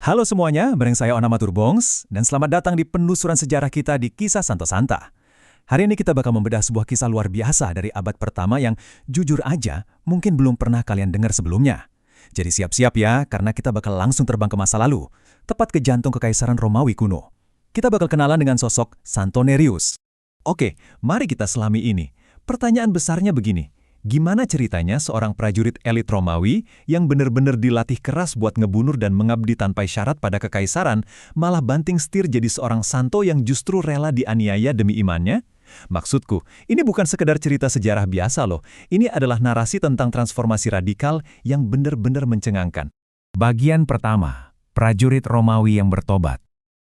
Halo semuanya, bareng saya Onama Turbongs, dan selamat datang di penelusuran sejarah kita di Kisah Santo Santa. Hari ini kita bakal membedah sebuah kisah luar biasa dari abad pertama yang jujur aja mungkin belum pernah kalian dengar sebelumnya. Jadi siap-siap ya, karena kita bakal langsung terbang ke masa lalu, tepat ke jantung Kekaisaran Romawi kuno. Kita bakal kenalan dengan sosok Santo Nereus. Oke, mari kita selami ini. Pertanyaan besarnya begini. Gimana ceritanya seorang prajurit elit Romawi yang benar-benar dilatih keras buat ngebunuh dan mengabdi tanpa syarat pada kekaisaran, malah banting setir jadi seorang santo yang justru rela dianiaya demi imannya? Maksudku, ini bukan sekedar cerita sejarah biasa loh. Ini adalah narasi tentang transformasi radikal yang benar-benar mencengangkan. Bagian pertama, prajurit Romawi yang bertobat.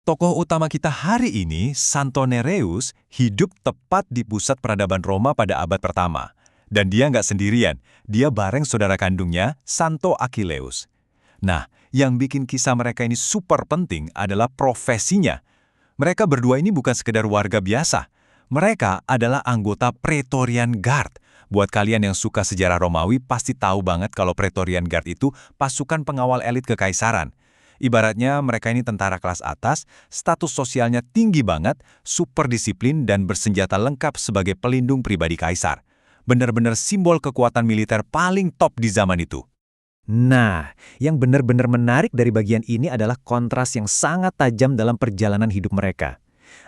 Tokoh utama kita hari ini, Santo Nereus, hidup tepat di pusat peradaban Roma pada abad pertama. Dan dia nggak sendirian, dia bareng saudara kandungnya, Santo Achilleus. Nah, yang bikin kisah mereka ini super penting adalah profesinya. Mereka berdua ini bukan sekedar warga biasa. Mereka adalah anggota Praetorian Guard. Buat kalian yang suka sejarah Romawi, pasti tahu banget kalau Praetorian Guard itu pasukan pengawal elit kekaisaran. Ibaratnya mereka ini tentara kelas atas, status sosialnya tinggi banget, super disiplin dan bersenjata lengkap sebagai pelindung pribadi kaisar. Benar-benar simbol kekuatan militer paling top di zaman itu. Nah, yang benar-benar menarik dari bagian ini adalah kontras yang sangat tajam dalam perjalanan hidup mereka.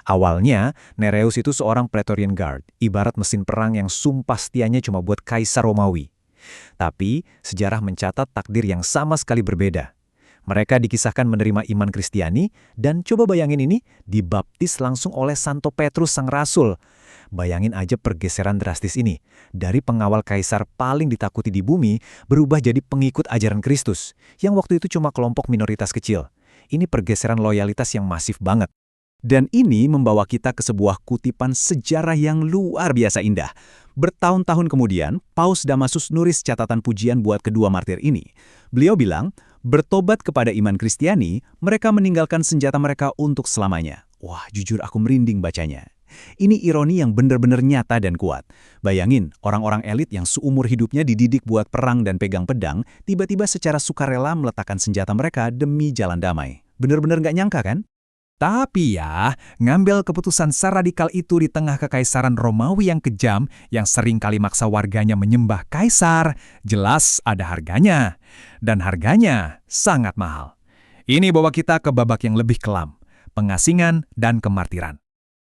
Awalnya, Nereus itu seorang Praetorian Guard, ibarat mesin perang yang sumpah setianya cuma buat Kaisar Romawi. Tapi, sejarah mencatat takdir yang sama sekali berbeda. Mereka dikisahkan menerima iman Kristiani, dan coba bayangin ini, dibaptis langsung oleh Santo Petrus Sang Rasul. Bayangin aja pergeseran drastis ini. Dari pengawal kaisar paling ditakuti di bumi, berubah jadi pengikut ajaran Kristus, yang waktu itu cuma kelompok minoritas kecil. Ini pergeseran loyalitas yang masif banget. Dan ini membawa kita ke sebuah kutipan sejarah yang luar biasa indah. Bertahun-tahun kemudian, Paus Damasus nulis catatan pujian buat kedua martir ini. Beliau bilang, bertobat kepada iman Kristiani, mereka meninggalkan senjata mereka untuk selamanya. Wah, jujur aku merinding bacanya. Ini ironi yang benar-benar nyata dan kuat. Bayangin, orang-orang elit yang seumur hidupnya dididik buat perang dan pegang pedang, tiba-tiba secara sukarela meletakkan senjata mereka demi jalan damai. Benar-benar nggak nyangka kan? Tapi ya, ngambil keputusan seradikal itu di tengah kekaisaran Romawi yang kejam, yang sering kali maksa warganya menyembah kaisar, jelas ada harganya. Dan harganya sangat mahal. Ini bawa kita ke babak yang lebih kelam, pengasingan dan kemartiran.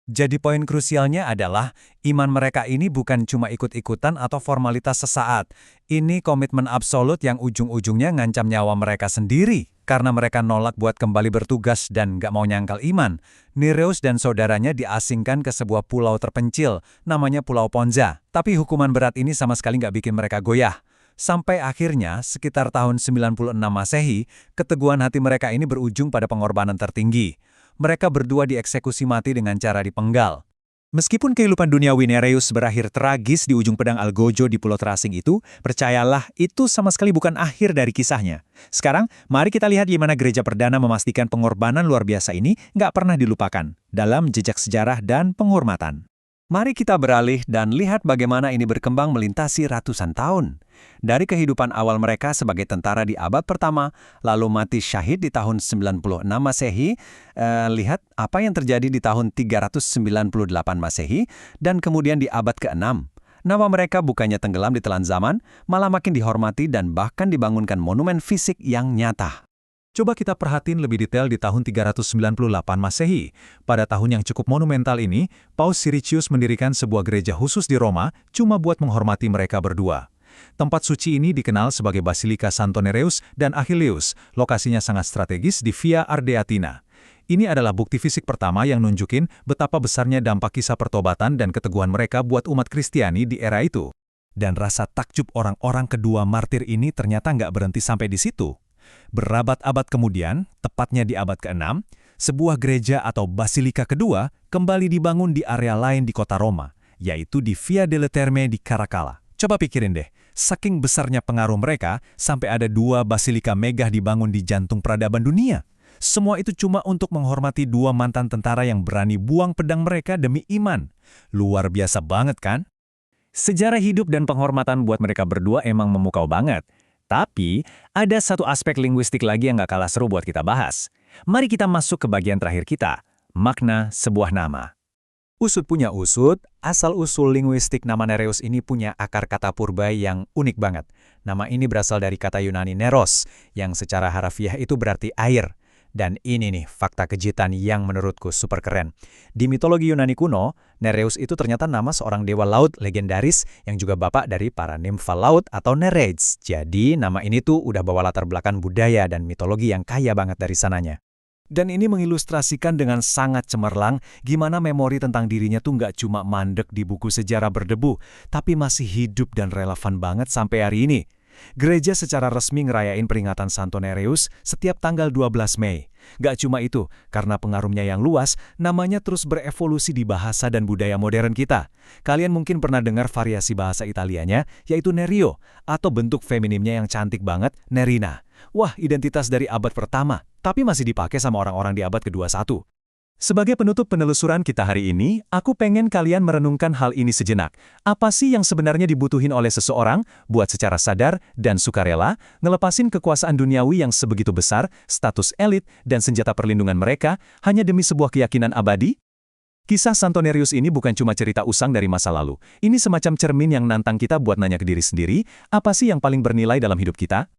Jadi poin krusialnya adalah iman mereka ini bukan cuma ikut-ikutan atau formalitas sesaat. Ini komitmen absolut yang ujung-ujungnya ngancam nyawa mereka sendiri. Karena mereka nolak buat kembali bertugas dan nggak mau nyangkal iman, Nereus dan saudaranya diasingkan ke sebuah pulau terpencil, namanya Pulau Ponza. Tapi hukuman berat ini sama sekali nggak bikin mereka goyah. Sampai akhirnya, sekitar tahun 96 Masehi, keteguhan hati mereka ini berujung pada pengorbanan tertinggi. Mereka berdua dieksekusi mati dengan cara dipenggal. Meskipun kehidupan duniawi Nereus berakhir tragis di ujung pedang Algojo di Pulau Terasing itu, percayalah itu sama sekali bukan akhir dari kisahnya. Sekarang, mari kita lihat gimana gereja perdana memastikan pengorbanan luar biasa ini nggak pernah dilupakan dalam jejak sejarah dan penghormatan. Mari kita beralih dan lihat bagaimana ini berkembang melintasi ratusan tahun. Dari kehidupan awal mereka sebagai tentara di abad pertama, lalu mati syahid di tahun 96 Masehi, lihat apa yang terjadi di tahun 398 Masehi, dan kemudian di abad ke-6. Nama mereka bukannya tenggelam di telan zaman, malah makin dihormati dan bahkan dibangunkan monumen fisik yang nyata. Coba kita perhatiin lebih detail di tahun 398 Masehi. Pada tahun yang cukup monumental ini, Paus Siricius mendirikan sebuah gereja khusus di Roma cuma buat menghormati mereka berdua. Tempat suci ini dikenal sebagai Basilika Santo Nereus dan Achilleus, lokasinya sangat strategis di Via Ardeatina. Ini adalah bukti fisik pertama yang nunjukin betapa besarnya dampak kisah pertobatan dan keteguhan mereka buat umat Kristiani di era itu. Dan rasa takjub orang-orang kedua martir ini ternyata nggak berhenti sampai di situ. Berabad-abad kemudian, tepatnya di abad ke-6, sebuah gereja atau Basilika kedua kembali dibangun di area lain di kota Roma, yaitu di Via delle Terme di Caracalla. Coba pikirin deh, saking besarnya pengaruh mereka sampai ada 2 basilika megah dibangun di jantung peradaban dunia. Semua itu cuma untuk menghormati 2 mantan tentara yang berani buang pedang mereka demi iman. Luar biasa banget kan? Sejarah hidup dan penghormatan buat mereka berdua emang memukau banget. Tapi, ada satu aspek linguistik lagi yang nggak kalah seru buat kita bahas. Mari kita masuk ke bagian terakhir kita, makna sebuah nama. Usut punya usut, asal-usul linguistik nama Nereus ini punya akar kata purba yang unik banget. Nama ini berasal dari kata Yunani neros, yang secara harafiah itu berarti air. Dan ini nih fakta kejutan yang menurutku super keren. Di mitologi Yunani kuno, Nereus itu ternyata nama seorang dewa laut legendaris yang juga bapak dari para nimfa laut atau Nereids. Jadi nama ini tuh udah bawa latar belakang budaya dan mitologi yang kaya banget dari sananya. Dan ini mengilustrasikan dengan sangat cemerlang gimana memori tentang dirinya tuh nggak cuma mandek di buku sejarah berdebu, tapi masih hidup dan relevan banget sampai hari ini. Gereja secara resmi ngerayain peringatan Santo Nereus setiap tanggal 12 Mei. Gak cuma itu, karena pengaruhnya yang luas, namanya terus berevolusi di bahasa dan budaya modern kita. Kalian mungkin pernah dengar variasi bahasa Italianya, yaitu Nerio, atau bentuk feminimnya yang cantik banget, Nerina. Wah, identitas dari abad pertama, tapi masih dipakai sama orang-orang di abad ke-21. Sebagai penutup penelusuran kita hari ini, aku pengen kalian merenungkan hal ini sejenak. Apa sih yang sebenarnya dibutuhin oleh seseorang buat secara sadar dan sukarela ngelepasin kekuasaan duniawi yang sebegitu besar, status elit, dan senjata perlindungan mereka hanya demi sebuah keyakinan abadi? Kisah Santo Nereus ini bukan cuma cerita usang dari masa lalu. Ini semacam cermin yang nantang kita buat nanya ke diri sendiri, apa sih yang paling bernilai dalam hidup kita?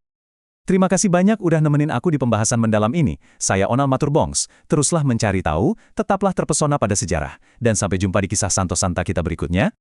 Terima kasih banyak udah nemenin aku di pembahasan mendalam ini. Saya Onal Maturbongs. Teruslah mencari tahu, tetaplah terpesona pada sejarah. Dan sampai jumpa di kisah Santo Santa kita berikutnya.